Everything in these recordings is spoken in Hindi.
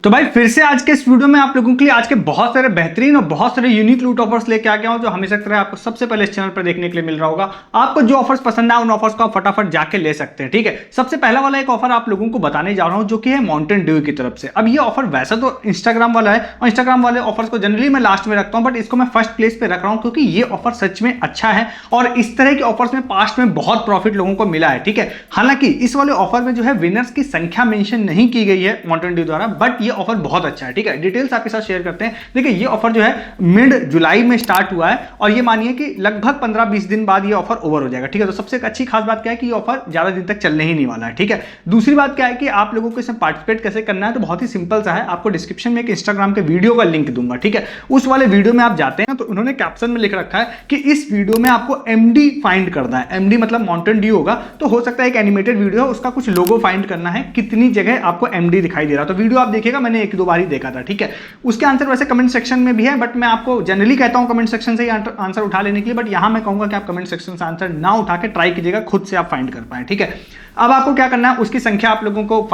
तो भाई फिर से आज के इस वीडियो में आप लोगों के लिए आज के बहुत सारे बेहतरीन और बहुत सारे यूनिक लूट ऑफर्स लेके आ गया हूं, जो हमेशा की तरह आपको सबसे पहले इस चैनल पर देखने के लिए मिल रहा होगा। आपको जो ऑफर्स पसंद है उन ऑफर्स को आप फटाफट जाके ले सकते हैं। ठीक है, सबसे पहला वाला एक ऑफर आप लोगों को बताने जा रहा हूं, जो कि है माउंटेन ड्यू की तरफ से। अब ये ऑफर वैसा तो इंस्टाग्राम वाला है और इंस्टाग्राम वाले ऑफर्स को जनरली मैं लास्ट में रखता हूं, बट इसको मैं फर्स्ट प्लेस पे रख रहा हूं क्योंकि ये ऑफर सच में अच्छा है और इस तरह के ऑफर्स में पास्ट में बहुत प्रॉफिट लोगों को मिला है। ठीक है, हालांकि इस वाले ऑफर में जो है विनर्स की संख्या मेंशन नहीं की गई है माउंटेन ड्यू द्वारा, बट ये ऑफर बहुत अच्छा है। ठीक है, डिटेल्स आपके साथ शेयर करते हैं। देखिए, ये ऑफर जो है मिड जुलाई में स्टार्ट हुआ है और ये मानिए कि लगभग 15-20 दिन बाद ये ऑफर ओवर हो जाएगा। ठीक है, तो सबसे अच्छी खास बात क्या है कि ये ऑफर ज्यादा दिन तक चलने ही नहीं वाला है। ठीक है, दूसरी बात क्या है कि आप लोगों को इसमें पार्टिसिपेट कैसे करना है, तो बहुत ही सिंपल सा है। आपको डिस्क्रिप्शन में एक इंस्टाग्राम के वीडियो का लिंक दूंगा। ठीक है, उस वाले वीडियो में आप जाते हैं तो उन्होंने कैप्शन में लिख रखा है कि इस वीडियो में आपको एमडी फाइंड करना है। एमडी मतलब माउंटेन ड्यू होगा, तो हो सकता है एक एनिमेटेड वीडियो है, उसका कुछ लोगो फाइंड करना है, कितनी जगह आपको एमडी दिखाई दे रहा है। तो वीडियो आप देखिएगा, मैंने एक दो बार ही देखा था। ठीक है, उसके आंसर वैसे कमेंट सेक्शन में भी है, बट मैं आपको जनरली कहता हूं कमेंट सेक्शन से ही आंसर उठा लेने के लिए, बट यहां मैं कहूंगा कि आप कमेंट सेक्शन से आंसर ना उठा के ट्राई कीजिएगा, खुद से आप फाइंड कर पाए। ठीक है, अब आपको क्या करना है, उसकी संख्या आप लोगों को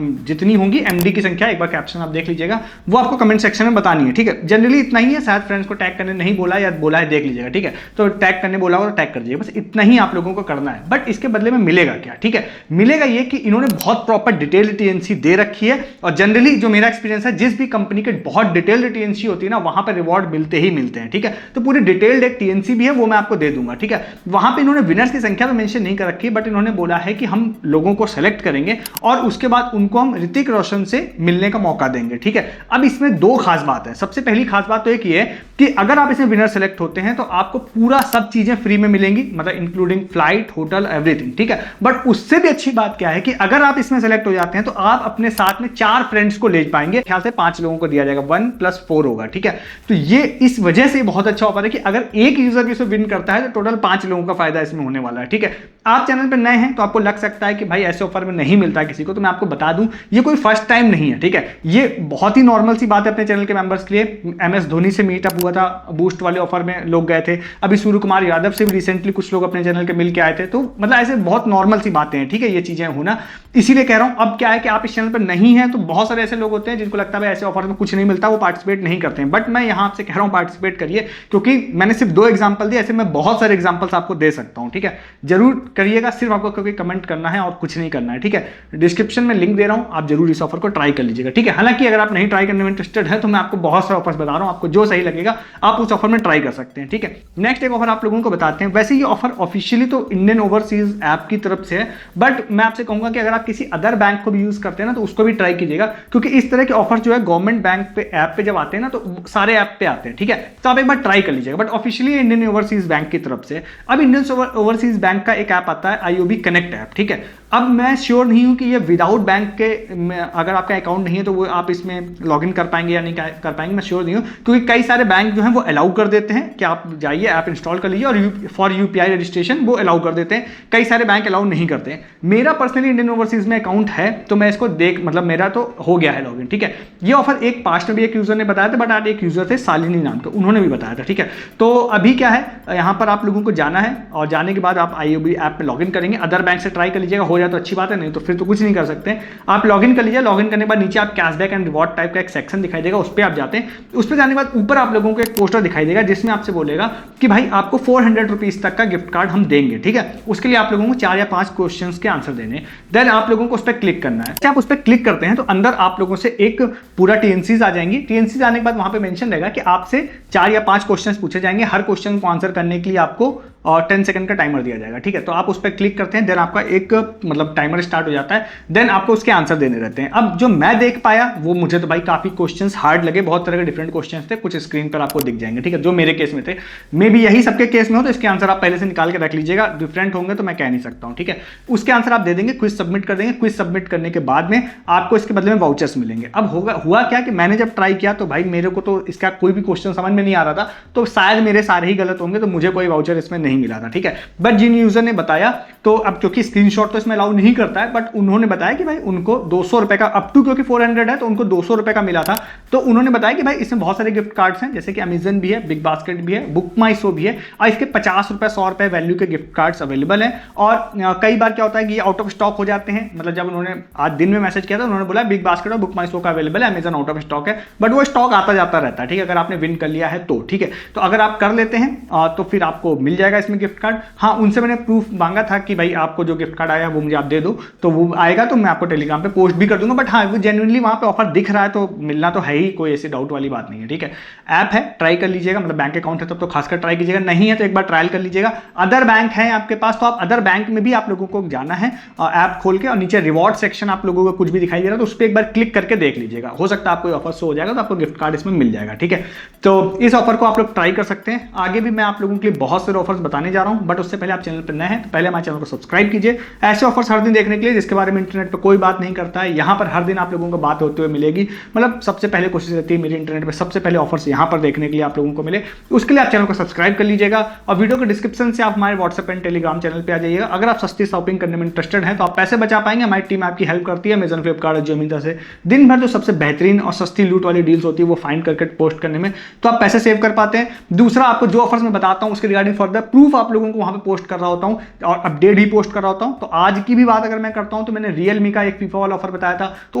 जितनी होंगी एमडी की संख्या, एक बार कैप्शन आप देख लीजिएगा, वो आपको कमेंट सेक्शन में बतानी है। ठीक है, जनरली इतना ही है, शायद फ्रेंड्स को टैग करने नहीं बोला या बोला है, देख लीजिएगा। ठीक है, तो टैग करने बोला हो तो टैग कर दीजिएगा, बस इतना ही आप लोगों को करना है। बट इसके बदले में मिलेगा क्या? ठीक है, मिलेगा ये कि इन्होंने बहुत प्रॉपर डिटेल्ड टीएनसी दे रखी है और जनरली जो मेरा एक्सपीरियंस है, जिस भी कंपनी के बहुत डिटेल्ड टीएनसी होती है ना, वहां पर रिवॉर्ड मिलते ही मिलते हैं। ठीक है, तो पूरी डिटेल्ड एक टीएनसी भी है, वो मैं आपको दे दूंगा। ठीक है, वहां पर इन्होंने विनर्स की संख्या तो मेंशन नहीं कर रखी, बट इन्होंने बोला है कि हम लोगों को सेलेक्ट करेंगे और उसके बाद उनको हम ऋतिक रोशन से मिलने का मौका देंगे। ठीक है, अब इसमें दो खास बात है। सबसे पहली खास बात तो एक ये है कि अगर आप इसमें विनर सेलेक्ट होते हैं तो आपको पूरा सब चीजें फ्री में मिलेंगी, मतलब इंक्लूडिंग फ्लाइट, होटल, एवरीथिंग। ठीक है, बट उससे भी अच्छी बात क्या है कि अगर आप इसमें सेलेक्ट हो जाते हैं तो आप अपने साथ में 4 फ्रेंड्स को ले पाएंगे। ख्याल से 5 लोगों को दिया जाएगा, 1+4 होगा। ठीक है, तो ये इस वजह से बहुत अच्छा ऑफर है कि अगर एक यूजर भी इसे विन करता है तो टोटल 5 लोगों का फायदा इसमें होने वाला है। ठीक है, आप चैनल पर नए हैं तो आपको लग सकता है कि भाई ऐसे ऑफर में नहीं मिलता किसी को, तो मैं आपको बता दूं ये कोई फर्स्ट टाइम नहीं है। ठीक है, ये बहुत ही नॉर्मल सी बात है अपने चैनल के मेंबर्स के लिए। एमएस धोनी से मीटअप हुआ था, बूस्ट वाले ऑफर में लोग गए थे, अभी सूर्य कुमार यादव से भी रिसेंटली कुछ लोग अपने चैनल के मिल के आए थे, तो मतलब ऐसे बहुत नॉर्मल सी बातें हैं। ठीक है, ये चीजें होना, इसीलिए कह रहा हूं। अब क्या है कि आप इस चैनल पर नहीं है तो बहुत सारे ऐसे लोग होते हैं जिनको लगता है ऐसे ऑफर में कुछ नहीं मिलता, वो पार्टिसिपेट नहीं करते हैं, बट मैं यहां आपसे कह रहा हूं पार्टिसिपेट करिए, क्योंकि मैंने सिर्फ 2 एग्जाम्पल दिए, ऐसे मैं बहुत सारे एग्जाम्पल्स आपको दे सकता हूं। ठीक है, जरूर करिएगा, सिर्फ आपको क्योंकि कमेंट करना है और कुछ नहीं करना है। ठीक है, डिस्क्रिप्शन में लिंक दे रहा हूं, आप जरूर इस ऑफर को ट्राई कर लीजिएगा। ठीक है, हालांकि अगर आप नहीं ट्राई करने में इंटरेस्टेड है तो मैं आपको बहुत सारे ऑफर्स बता रहा हूं, आपको जो सही लगेगा आप उस ऑफर में ट्राई कर सकते हैं। ठीक है, नेक्स्ट एक ऑफर आप लोगों को बताते हैं। वैसे ये ऑफर ऑफिशियली तो इंडियन ओवरसीज ऐप की तरफ से है, बट मैं आपसे कहूंगा कि अगर आप किसी अदर बैंक को भी यूज करते हैं ना तो उसको भी ट्राई कीजिएगा, क्योंकि इस तरह के ऑफर जो है गवर्नमेंट बैंक पे ऐप पे जब आते हैं ना तो सारे ऐप पे आते हैं। ठीक है, तो आप एक बार ट्राई कर लीजिएगा, but officially Indian overseas bank की तरफ से। अब इंडियन ओवरसीज बैंक का एक ऐप आता है आईओबी कनेक्ट ऐप। ठीक है, अब मैं श्योर नहीं हूं कि ये विदाउट बैंक के अगर आपका अकाउंट नहीं है तो वो आप इसमें लॉगिन कर पाएंगे या नहीं कर पाएंगे, मैं श्योर नहीं हूं, क्योंकि कई सारे बैंक जो हैं वो अलाउ कर देते हैं कि आप जाइए ऐप इंस्टॉल कर लीजिए और फॉर यूपीआई रजिस्ट्रेशन वो अलाउ कर देते हैं। कई सारे बैंक अलाउ नहीं करते हैं। मेरा पर्सनली इंडियन ओवरसीज में अकाउंट है तो मैं इसको मतलब मेरा तो हो गया है लॉगिन। ठीक है, ये ऑफर एक पास्ट में भी एक यूजर ने बताया था, बट आज एक यूजर थे शालिनी नाम के, उन्होंने भी बताया था। ठीक है, तो अभी क्या है, यहाँ पर आप लोगों को जाना है और जाने के बाद आप आईओबी ऐप में लॉगिन करेंगे। अदर बैंक से ट्राई कर लीजिएगा, हो जाए तो अच्छी बात है, नहीं तो फिर तो कुछ नहीं कर सकते। आप लॉगिन कर लीजिए, लॉगिन करने के बाद नीचे आप कैशबैक एंड रिवॉर्ड टाइप का एक सेक्शन दिखाई देगा, उस पर आप जाते हैं। उस पर जाने के बाद ऊपर आप लोगों को एक पोस्टर दिखाई देगा जिसमें आपसे बोलेगा कि भाई आपको 400 रुपीज तक का गिफ्ट कार्ड हम देंगे। ठीक है, उसके लिए आप लोगों को 4 या 5 क्वेश्चन के आंसर देने, देन आप लोगों को उस पर क्लिक करना है। आप उस पर क्लिक करते हैं तो अंदर आप लोगों से एक पूरा टीएनसीज आ जाएंगी। टीएनसीज आने के बाद वहां पे मेंशन रहेगा कि आपसे 4 या 5 क्वेश्चंस पूछे जाएंगे, हर क्वेश्चन को आंसर करने के लिए आपको 10 सेकंड का टाइमर दिया जाएगा। ठीक है, तो आप उस पर क्लिक करते हैं, देन आपका एक मतलब टाइमर स्टार्ट हो जाता है, देन आपको उसके आंसर देने रहते हैं। अब जो मैं देख पाया वो मुझे तो भाई काफी क्वेश्चंस हार्ड लगे, बहुत तरह के डिफरेंट क्वेश्चंस थे, कुछ स्क्रीन पर आपको दिख जाएंगे। ठीक है, जो मेरे केस में थे, मे बी यही सबके केस में हो तो इसके आंसर आप पहले से निकाल के रख लीजिएगा, डिफरेंट होंगे तो मैं कह नहीं सकता हूं। ठीक है, उसके आंसर आप दे देंगे, क्विज सबमिट कर देंगे। क्विज सबमिट करने के बाद में आपको इसके बदले में वाउचर्स मिलेंगे। अब हुआ क्या कि मैंने जब ट्राई किया तो भाई मेरे को तो इसका कोई भी क्वेश्चन समझ में नहीं आ रहा था, तो शायद मेरे सारे ही गलत होंगे, तो मुझे कोई वाउचर इसमें नहीं नहीं मिला था, ठीक है। बट जिन यूजर ने बताया, तो अब क्योंकि स्क्रीनशॉट तो इसमें अलाउ नहीं करता है, बट उन्होंने बताया कि भाई उनको 200 रुपए का, अप टू क्योंकि 400 है तो उनको 200 रुपए का मिला था। तो उन्होंने बताया कि भाई इसमें बहुत सारे गिफ्ट कार्ड्स हैं, जैसे कि अमेजन भी है, बिग बास्केट भी है, बुक माई शो भी है, और इसके 50 रुपए 100 रुपए वैल्यू के गिफ्ट कार्ड्स अवेलेबल हैं। और कई बार क्या होता है कि आउट ऑफ स्टॉक हो जाते हैं, मतलब जब उन्होंने आज दिन में मैसेज किया था, उन्होंने बोला बिग बास्केट और बुक माई शो का अवेलेबल है, अमेजन आउट ऑफ स्टॉक है, बट वो स्टॉक आता जाता रहता है, ठीक है, अगर आपने विन कर लिया है तो, ठीक है। तो अगर आप कर लेते हैं तो फिर आपको मिल जाएगा इसमें गिफ्ट कार्ड। हाँ, उनसे मैंने प्रूफ मांगा था कि भाई आपको जो गिफ्ट कार्ड आया वो मुझे आप दे दो, तो वो आएगा तो मैं आपको टेलीग्राम पे पोस्ट भी कर दूंगा। बट हाँ, वो जेन्युइनली वहां पे ऑफर दिख रहा है तो मिलना तो है ही, कोई ऐसी डाउट वाली बात नहीं है, ठीक है। ऐप है, ट्राई कर लीजिएगा, मतलब बैंक अकाउंट है तब तो खासकर ट्राई कीजिएगा, नहीं है तो एक बार ट्रायल कर लीजिएगा। अदर बैंक है आपके पास तो आप अदर बैंक में भी आप लोगों को जाना है ऐप खोल के, और नीचे रिवॉर्ड सेक्शन आप लोगों को कुछ भी दिखाई दे रहा है तो उस पर एक बार क्लिक करके देख लीजिएगा, हो सकता है आपको ऑफर शो हो जाएगा तो आपको गिफ्ट कार्ड इसमें मिल जाएगा, ठीक है। तो इस ऑफर को आप लोग ट्राई कर सकते हैं। आगे भी मैं आप लोगों के लिए बहुत सारे ऑफर्स बताने जा रहा हूं, बट उससे पहले आप चैनल पर नए हैं तो पहले हमारे चैनल को सब्सक्राइब कीजिए, ऐसे ऑफर्स हर दिन देखने के लिए जिसके बारे में इंटरनेट पर कोई बात नहीं करता है। यहाँ पर हर दिन आप लोगों को बात होते हुए मिलेगी, मतलब सबसे पहले कोशिश रहती है मेरी इंटरनेट पर सबसे पहले ऑफर्स यहाँ पर देखने के लिए आप लोगों को मिले। उसके लिए आप चैनल को सब्सक्राइब कर लीजिएगा, और वीडियो के डिस्क्रिप्शन से आप हमारे व्हाट्सएप एंड टेलीग्राम चैनल पर आ जाइएगा। अगर आप सस्ती शॉपिंग करने में इंटरेस्टेड हैं तो आप पैसे बचा पाएंगे, हमारी टीम आपकी हेल्प करती है अमेजन, फ्लिपकार्ट और जोमिंत्रा से। दिन भर जो सबसे बेहतरीन और सस्ती लूट वाली डील्स होती है वो फाइंड करके पोस्ट करने में, तो आप पैसे सेव कर पाते हैं। दूसरा, आपको जो ऑफर्स मैं बताता हूं उसके रिगार्डिंग फर्दर प्रूफ आप लोगों को वहां पे पोस्ट कर रहा होता हूं, और अपडेट भी पोस्ट कर रहा होता हूं। तो आज की भी बात अगर मैं करता हूं तो मैंने रियलमी का एक फीफा वाला ऑफर बताया था, तो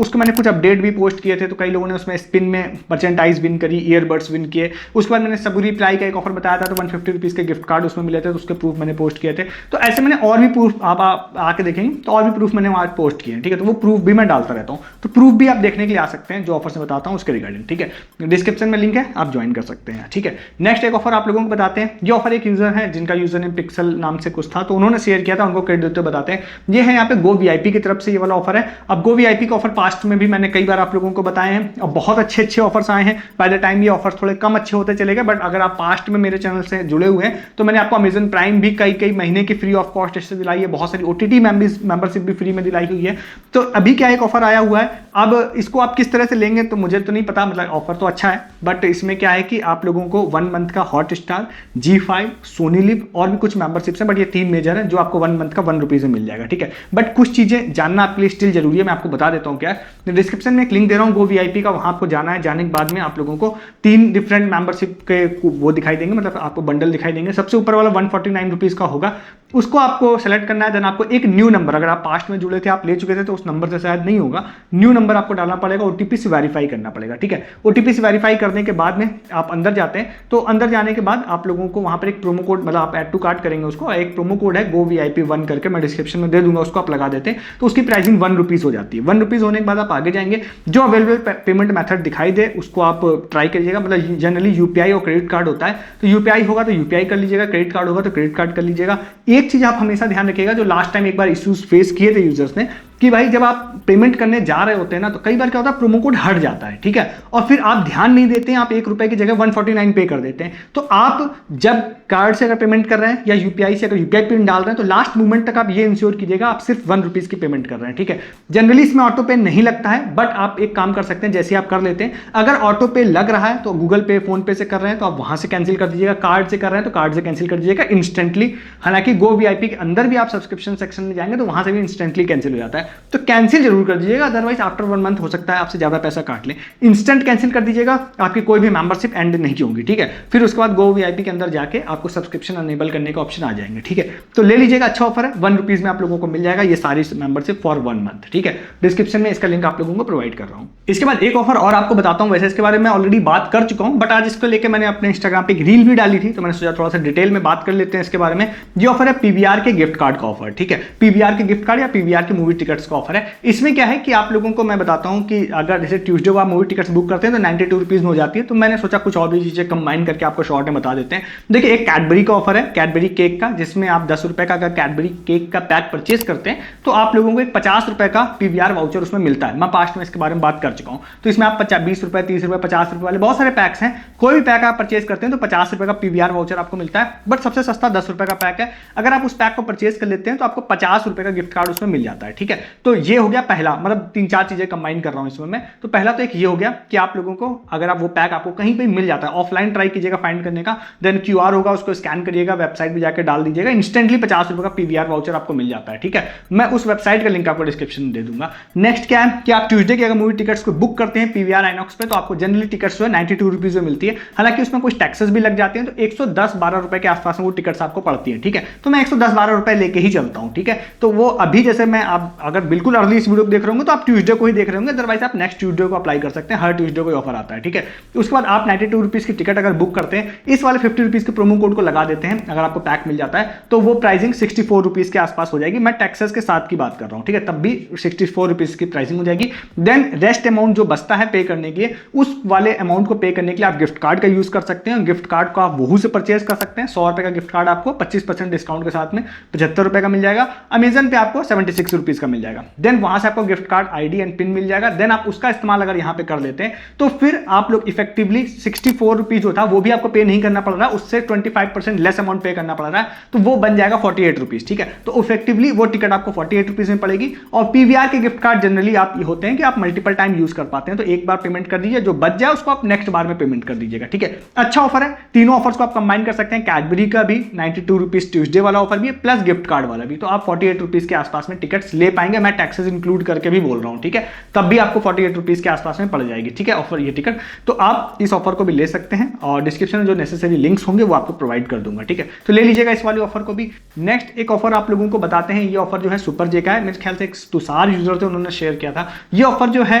उसको मैंने कुछ अपडेट भी पोस्ट किए थे, तो कई लोगों ने उसमें स्पिन में मर्चेंटाइज विन करी, ईयरबड्स विन किए। उसके बाद मैंने सबुरी प्लाई का एक ऑफर बताया था, तो 150 रुपीज के गिफ्ट कार्ड उसमें मिले थे, तो उसके प्रूफ मैंने पोस्ट किए थे। तो ऐसे मैंने और भी प्रूफ, आप आके देखेंगे तो और भी प्रूफ मैंने वहां पोस्ट किए, ठीक है। तो वो प्रूफ भी मैं डालता रहता हूं, तो प्रूफ भी आप देखने के लिए आ सकते हैं जो ऑफर से बताता हूं उसके रिगार्डिंग, ठीक है। डिस्क्रिप्शन में लिंक है, आप ज्वाइन कर सकते हैं, ठीक है। नेक्स्ट एक ऑफर आप लोगों को बताते हैं। ये ऑफर एक यूजर है जिनका यूजर नेम पिक्सल नाम से कुछ था, तो उन्होंने शेयर किया था, उनको क्रेडिट देते हुए बताते हैं। ये है यहाँ पे गो वीआईपी की तरफ से ये वाला ऑफर है। अब गो वीआईपी का ऑफर पास्ट में भी मैंने कई बार आप लोगों को बताए हैं, और बहुत अच्छे ऑफर्स आए हैं। बाय द टाइम ये ऑफर थोड़े कम अच्छे होते चले गए, बट अगर आप पास्ट में मेरे चैनल से जुड़े हुए हैं तो मैंने आपको अमेजन प्राइम भी कई महीने की फ्री ऑफ कॉस्ट इससे दिलाई है, बहुत सारी ओटीटी मेंबरशिप भी फ्री में दिलाई हुई है। तो अभी क्या एक ऑफर आया हुआ है, अब इसको आप किस तरह से लेंगे तो मुझे तो नहीं पता, मतलब ऑफर तो अच्छा है, बट इसमें क्या है कि आप लोगों को 1 मंथ का हॉटस्टार, G5, सोनी लिव और भी कुछ मेंबरशिप्स हैं, बट ये 3 मेजर है जो आपको 1 मंथ का 1 रुपीज में मिल जाएगा, ठीक है। बट कुछ चीजें जानना आपके लिए स्टिल जरूरी है, मैं आपको बता देता हूँ क्या है। डिस्क्रिप्शन में एक लिंक दे रहा हूँ गो वीआईपी का, वहां आपको जाना है। जाने के बाद में आप लोगों को 3 डिफरेंट मेंबरशिप के वो दिखाई देंगे, मतलब आपको बंडल दिखाई देंगे। सबसे ऊपर वाला 149 रुपीज का होगा, उसको आपको सेलेक्ट करना है। देन आपको एक न्यू नंबर, अगर आप पास्ट में जुड़े थे, आप ले चुके थे, तो उस नंबर से शायद नहीं होगा, न्यू नंबर आपको डालना पड़ेगा, ओटीपी से वेरीफाई करना पड़ेगा, ठीक है। ओटीपी से वेरीफाई करने के बाद में आप अंदर जाते हैं, तो अंदर जाने के बाद आप लोगों को वहां पर एक प्रोमो कोड, मतलब आप ऐड टू कार्ट करेंगे उसको, एक प्रोमो कोड है गो वीआईपी 1 करके, मैं डिस्क्रिप्शन में दे दूंगा, उसको आप लगा देते हैं तो उसकी प्राइसिंग 1 रुपीज हो जाती है। 1 रुपीज होने के बाद आप आगे जाएंगे, जो अवेलेबल पेमेंट मेथड दिखाई दे उसको आप ट्राई करिएगा। मतलब जनरली यूपीआई और क्रेडिट कार्ड होता है, तो यूपीआई होगा तो यूपीआई कर लीजिएगा, क्रेडिट कार्ड होगा तो क्रेडिट कार्ड कर लीजिएगा। एक चीज आप हमेशा ध्यान रखिएगा, जो लास्ट टाइम एक बार इश्यूज फेस किए थे यूजर्स ने, कि भाई जब आप पेमेंट करने जा रहे होते हैं ना, तो कई बार क्या होता है प्रोमो कोड हट जाता है, ठीक है, और फिर आप ध्यान नहीं देते हैं, आप 1 रुपए की जगह 149 पे कर देते हैं। तो आप जब कार्ड से अगर पेमेंट कर रहे हैं या यूपीआई से अगर यूपीआई पिन डाल रहे हैं, तो लास्ट मोमेंट तक आप ये इंश्योर कीजिएगा आप सिर्फ 1 रुपीज की पेमेंट कर रहे हैं, ठीक है। जनरली इसमें ऑटो पे नहीं लगता है, बट आप एक काम कर सकते हैं, जैसे आप कर लेते हैं, अगर ऑटो पे लग रहा है तो गूगल पे, फोन पे से कर रहे हैं तो आप वहां से कैंसिल कर दीजिएगा, कार्ड से कर रहे हैं तो कार्ड से कैंसिल कर दीजिएगा इंस्टेंटली। हालांकि गो वीआईपी के अंदर भी आप सब्सक्रिप्शन सेक्शन में जाएंगे तो वहां से भी इंस्टेंटली कैंसिल हो जाता है, तो कैंसिल जरूर कर दीजिएगा, अदरवाइज आफ्टर 1 मंथ हो सकता है आपसे ज्यादा पैसा काट ले। इंस्टेंट कैंसिल कर दीजिएगा, आपकी कोई भी मेंबरशिप एंड नहीं होगी, ठीक है। फिर उसके बाद गो वीआईपी के अंदर जाके आपको सब्सक्रिप्शन अनेबल करने का ऑप्शन आ जाएंगे, ठीक है। तो ले लीजिएगा, अच्छा ऑफर है, 1 रुपीज में आप लोगों को मिल जाएगा ये सारी मेंबरशिप फॉर 1 मंथ, ठीक है। डिस्क्रिप्शन में इसका लिंक आप लोगों को प्रोवाइड कर रहा हूं। इसके बाद एक ऑफर और आपको बताता हूं, वैसे इसके बारे में ऑलरेडी बात कर चुका हूं, बट आज इसको लेकर मैंने अपने इंस्टाग्राम पे एक रील भी डाली थी, तो मैंने सोचा थोड़ा सा डिटेल में बात कर लेते हैं इसके बारे में। ये ऑफर है पीवीआर के गिफ्ट कार्ड का ऑफर, ठीक है। पीवीआर के गिफ्ट कार्ड या पीवीआर के मूवी टिकट्स का ऑफर है। इसमें क्या है कि आप लोगों को मैं बताता हूं कि अगर जैसे ट्यूसडे को आप मूवी टिकट्स बुक करते हैं तो 92 रुपीज में हो जाती है, तो मैंने सोचा कुछ और भी चीजें कंबाइन करके आपको शॉर्ट में बता देते हैं। देखिए, एक कैडबरी का ऑफर है, कैडबरी केक का, जिसमें आप 10 रुपए का अगर कैडबरी केक का पैक परचेज करते हैं तो आप लोगों को एक 50 रुपए का पीवीआर वाउचर उसमें मिलता है। मैं पास्ट में इसके बारे में बात कर चुका हूं। तो इसमें आप 20 रुपए, 30 रुपए, 50 रुपए वाले बहुत सारे पैक्स हैं। कोई भी पैक आप परचेज करते हैं तो 50 रुपए का पीवीआर वाउचर आपको मिलता है, बट सबसे सस्ता 10 रुपए का पैक है। अगर आप उस पैक को परचेज कर लेते हैं तो आपको 50 रुपए का गिफ्ट कार्ड उसमें मिल जाता है, ठीक है। तो ये हो गया पहला, मतलब 3-4 चीजें कंबाइन कर रहा हूं इसमें मैं। तो पहला तो एक ये हो गया कि आप लोगों को अगर आप वो पैक आपको कहीं पे मिल जाता है, ऑफलाइन ट्राई कीजिएगा फाइंड करने का, देन QR होगा उसको स्कैन करिएगा, वेबसाइट पे जाकर डाल दीजिएगा, इंस्टेंटली 50 रुपए का PVR वाउचर आपको मिल जाता है। ठीक है, मैं उस वेबसाइट का लिंक आपको डिस्क्रिप्शन में दे दूंगा। नेक्स्ट क्या है कि आप ट्यूसडे की अगर मूवी टिकट्स को बुक करते हैं PVR आइनॉक्स पे, तो आपको जनरली टिकट्स जो है 92 रुपीज में मिलती है। हालांकि उसमें कुछ टैक्सेस भी लग जाते हैं, तो 110-12 रुपए के आसपास में वो टिकट्स आपको पड़ती है। ठीक है, तो मैं 110-12 रुपए लेके ही चलता हूं। ठीक है, तो वो अभी जैसे मैं आप अगर बिल्कुल अर्ली इस वीडियो को देख रहे होंगे तो आप ट्यूसडे को ही देख रहे होंगे, अदरवाइज आप नेक्स्ट ट्यूसडे को अप्लाई कर सकते हैं। हर ट्यूसडे को ऑफर आता है। ठीक है, उसके बाद आप 92 रुपीज की टिकट अगर बुक करते हैं, इस वाले 50 रुपीज के प्रोमो कोड को लगा देते हैं, अगर आपको पैक मिल जाता है तो वो प्राइसिंग 64 रुपीज के आसपास हो जाएगी। मैं टैक्सेस के साथ की बात कर रहा हूं। ठीक है, तब भी 64 रुपीज की प्राइसिंग हो जाएगी। देन रेस्ट अमाउंट जो बचता है पे करने के लिए, उस वाले अमाउंट को पे करने के लिए आप गिफ्ट कार्ड का यूज कर सकते हैं। गिफ्ट कार्ड को आप वहू से परचेज कर सकते हैं। 100 रुपए का गिफ्ट कार्ड आपको 25% डिस्काउंट के साथ में 75 रुपए का मिल जाएगा। अमेजन पे आपको 76 रुपीज का मिल जाएगा। देन वहां से आपको gift card ID and pin मिल जाएगा। देन आप उसका इस्तेमाल अगर यहाँ पे कर लेते हैं तो फिर आप लोग इफेक्टिवली 64 रुपीज जो था वो भी आपको पे नहीं करना पड़ रहा है, उससे 25% लेस अमाउंट पे करना पड़ रहा है, तो वो बन जाएगा 48 रुपीज। ठीक है, तो इफेक्टिवली वो टिकट आपको 48 रुपीज में पड़ेगी। और PVR के गिफ्ट कार्ड जनरली आप ये होते हैं कि आप मल्टीपल टाइम यूज कर पाते हैं, तो एक बार पेमेंट कर दीजिए, जो बच जाए उसको आप नेक्स्ट बार में पेमेंट कर दीजिएगा। ठीक है, अच्छा ऑफर है। तीनों ऑफर्स को आप कंबाइन कर सकते हैं। कैडबरी का भी 92 रुपीज ट्यूसडे वाला ऑफर भी है, प्लस गिफ्ट कार्ड वाला भी, तो आप 48 रुपीज के आसपास में टिकट्स ले पाएंगे। मैं टैक्सेस इंक्लूड करके भी बोल रहा हूं। ठीक है, तब भी आपको 48 रुपीज के आसपास में पड़ जाएगी। ठीक है, ऑफर ये टिकट, तो आप इस ऑफर को भी ले सकते हैं और डिस्क्रिप्शन में जो नेसेसरी लिंक्स होंगे वो आपको प्रोवाइड कर दूंगा। ठीक है, तो ले लीजिएगा इस वाले ऑफर को भी। नेक्स्ट एक ऑफर आप लोगों को बताते हैं। ये ऑफर जो है सुपर जे का है, मेरे ख्याल से एक तुषार यूजर थे, उन्होंने शेयर किया था। ये ऑफर जो है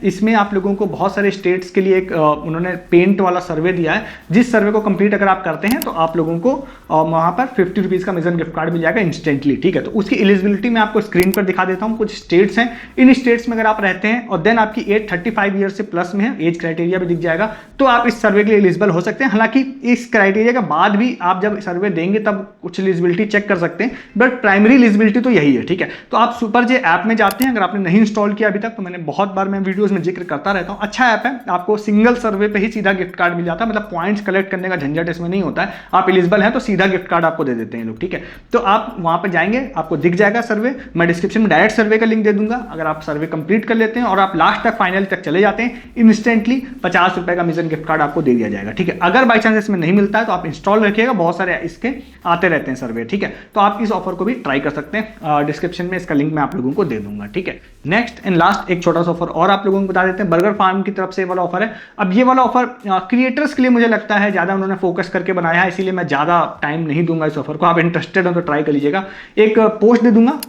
इसमें आप लोगों को बहुत सारे स्टेट्स के लिए एक उन्होंने पेंट वाला सर्वे दिया है, जिस सर्वे को कंप्लीट अगर आप करते हैं तो आप लोगों को वहां पर 50 रुपीज का अमेजन गिफ्ट कार्ड मिल जाएगा इंस्टेंटली। ठीक है, तो उसकी एलिजिबिलिटी मैं आपको स्क्रीन पर दिखा देता हूं। कुछ स्टेट्स हैं, इन स्टेट्स में अगर आप रहते हैं और देन आपकी एज 35 ईयर से प्लस में है, एज क्राइटेरिया भी दिख जाएगा, तो आप इस सर्वे के लिए एलिजिबल हो सकते हैं। हालांकि इस क्राइटेरिया के बाद भी आप जब सर्वे देंगे तब कुछ एलिजिबिलिटी चेक कर सकते हैं, बट प्राइमरी एलिजिबिलिटी तो यही है। ठीक है, तो आप सुपर जे ऐप में जाते हैं, अगर आपने नहीं इंस्टॉल किया अभी तक, तो मैंने बहुत बार मैं वीडियोस में जिक्र करता रहता हूं, अच्छा ऐप है। आपको सिंगल सर्वे पे ही सीधा गिफ्ट कार्ड मिल जाता है, मतलब पॉइंट्स कलेक्ट करने का झंझट इसमें नहीं होता है। आप एलिजिबल हैं तो सीधा गिफ्ट कार्ड आपको दे देते हैं लोग। ठीक है, तो आप वहां पर जाएंगे, आपको दिख जाएगा सर्वे। मैं डिस्क्रिप्शन में डायरेक्ट सर्वे का लिंक दे दूंगा। अगर आप सर्वे कंप्लीट कर लेते हैं और आप लास्ट तक फाइनल तक चले जाते हैं, इंस्टेंटली 50 रुपए का अमेजन गिफ्ट कार्ड आपको दे दिया जाएगा। ठीक है, अगर बाई चांस इसमें नहीं मिलता है तो आप इंस्टॉल रखिएगा, बहुत सारे इसके आते रहते हैं सर्वे। ठीक है, तो आप इस ऑफर को भी ट्राई कर सकते हैं। डिस्क्रिप्शन में इसका लिंक मैं आप लोगों को दे दूंगा। ठीक है, नेक्स्ट एंड लास्ट एक छोटा सा ऑफर और आप लोगों को बता देते हैं। बर्गर फार्म की तरफ से वाला ऑफर है। अब ये वाला ऑफर क्रिएटर्स के लिए मुझे लगता है ज्यादा उन्होंने फोकस करके बनाया है, इसीलिए मैं ज्यादा टाइम नहीं दूंगा इस ऑफर को। आप इंटरेस्टेड हो तो ट्राई कर लीजिएगा। एक पोस्ट दे दूंगा,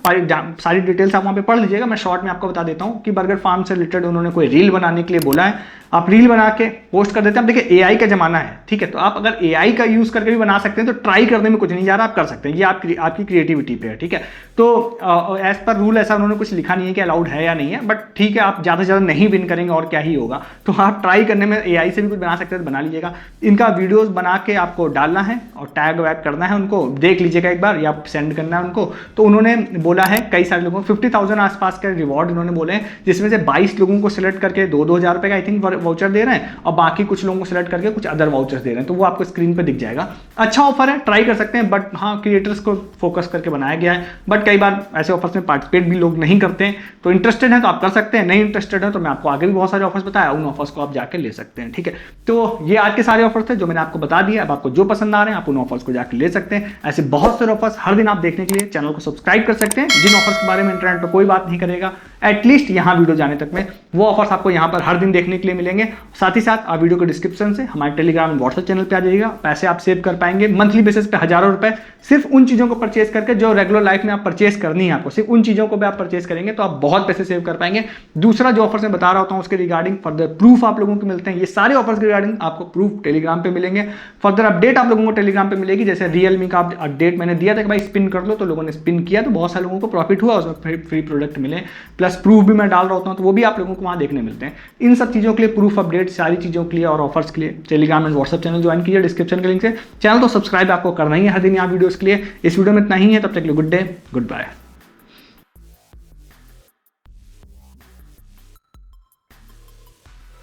सारी डिटेल्स आप वहां पे पढ़ लीजिएगा। मैं शॉर्ट में आपको बता देता हूं कि बर्गर फार्म से रिलेटेड उन्होंने कोई रील बनाने के लिए बोला है। आप रील बना के पोस्ट कर देते हैं। अब देखिए AI का जमाना है। ठीक है, तो आप अगर AI का यूज करके भी बना सकते हैं, तो ट्राई करने में कुछ नहीं जा रहा, आप कर सकते हैं। ये आपकी क्रिएटिविटी पे है। ठीक है, तो एज पर रूल ऐसा उन्होंने कुछ लिखा नहीं है कि अलाउड है या नहीं है, बट ठीक है, आप ज्यादा से ज्यादा नहीं विन करेंगे और क्या ही होगा। तो आप ट्राई करने में AI से भी कुछ बना सकते हैं तो बना लीजिएगा। इनका वीडियोस बना के आपको डालना है और टैग वैग करना है, उनको देख लीजिएगा एक बार, या सेंड करना है उनको। तो उन्होंने बोला है कई सारे लोगों को 50,000 आसपास के रिवॉर्ड उन्होंने बोले हैं, जिसमें से 22 लोगों को सिलेक्ट करके 2-2 हज़ार रुपए का आई थिंक वाउचर दे रहे हैं, और बाकी कुछ लोगों को सिलेक्ट करके कुछ अदर वाउचर्स दे रहे हैं। तो वो आपको स्क्रीन पे दिख जाएगा। अच्छा ऑफर है, ट्राई कर सकते हैं, बट हाँ क्रिएटर्स को फोकस करके बनाया गया है। बट कई बार ऐसे ऑफर्स में पार्टिसिपेट भी लोग नहीं करते हैं, तो इंटरेस्टेड है तो आप कर सकते हैं, नहीं इंटरेस्टेड है तो मैं आपको आगे भी बहुत सारे ऑफर्स बताया, उन ऑफर्स को आप जाके ले सकते हैं। ठीक है, तो ये आज के सारे ऑफर्स थे जो मैंने आपको बता दिया। अब आपको जो पसंद आ रहे हैं आप उन ऑफर्स को जाके ले सकते हैं। ऐसे बहुत सारे ऑफर्स हर दिन आप देखने के लिए चैनल को सब्सक्राइब कर सकते हैं। जिन ऑफर्स के बारे में इंटरनेट पर कोई बात नहीं करेगा, एटलीस्ट यहाँ वीडियो जाने तक में, वो ऑफर्स आपको यहाँ पर हर दिन देखने के लिए मिलेंगे। साथ ही साथ आप वीडियो के डिस्क्रिप्शन से हमारे टेलीग्राम एंड व्हाट्सएप चैनल पे आ जाइएगा। पैसे आप सेव कर पाएंगे मंथली बेसिस पे हजारों रुपए, सिर्फ उन चीजों को परचेज करके जो रेगुलर लाइफ में आप परचेज करनी है आपको, सिर्फ उन चीजों को भी आप परचेज करेंगे तो आप बहुत पैसे सेव कर पाएंगे। दूसरा जो ऑफर्स मैं बता रहा होता हूँ उसके रिगार्डिंग फर्दर प्रूफ आप लोगों को मिलते हैं। ये सारे ऑफर्स के रिगार्डिंग आपको प्रूफ टेलीग्राम पे मिलेंगे। फर्दर अपडेट आप लोगों को टेलीग्राम पे मिलेगी। जैसे रियलमी का अपडेट मैंने दिया था कि भाई स्पिन कर लो, तो लोगों ने स्पिन किया तो बहुत सारे लोगों को प्रॉफिट हुआ, उसमें फ्री प्रोडक्ट मिले, प्लस प्रूफ भी मैं डाल रहा होता हूँ, तो वो भी आप लोगों को वहाँ देखने मिलते हैं। इन सब चीज़ों के लिए, प्रूफ अपडेट सारी चीज़ों के लिए और ऑफर्स के लिए Telegram and WhatsApp channel join कीजिए डिस्क्रिप्शन के लिंक से। चैनल तो सब्सक्राइब आपको करना ही है हर दिन यहाँ वीडियोस के लिए। इस वीडियो में इतना ही है, तब तक के लिए गुड डे, गुड बाय।